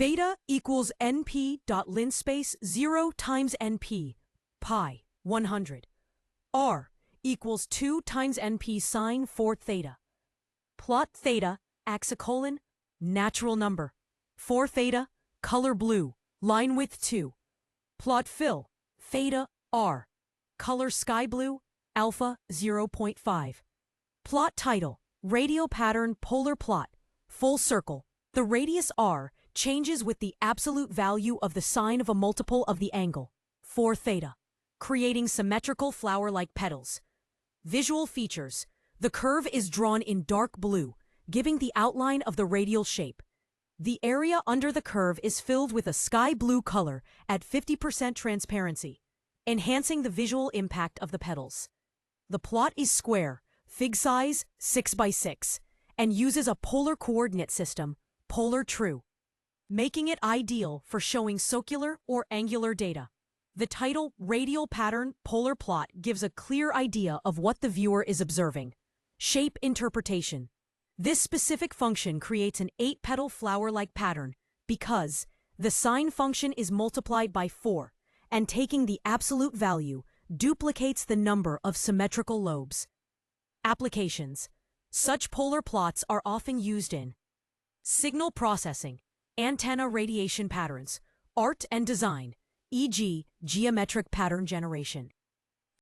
Theta equals np dot linspace 0 times np pi 100. R equals 2 times np sine 4 theta. Plot theta, axicolon, natural number. 4 theta, color blue, line width 2. Plot fill, theta r, color sky blue, alpha 0.5. Plot title, radial pattern polar plot, full circle. The radius r changes with the absolute value of the sine of a multiple of the angle, 4 theta, creating symmetrical flower-like petals. Visual features. The curve is drawn in dark blue, giving the outline of the radial shape. The area under the curve is filled with a sky blue color at 50% transparency, enhancing the visual impact of the petals. The plot is square, figsize 6 by 6, and uses a polar coordinate system, polar true, making it ideal for showing circular or angular data. The title Radial Pattern Polar Plot gives a clear idea of what the viewer is observing. Shape interpretation. This specific function creates an 8-petal flower-like pattern because the sine function is multiplied by 4, and taking the absolute value duplicates the number of symmetrical lobes. Applications. Such polar plots are often used in signal processing, antenna radiation patterns, art and design, e.g., geometric pattern generation.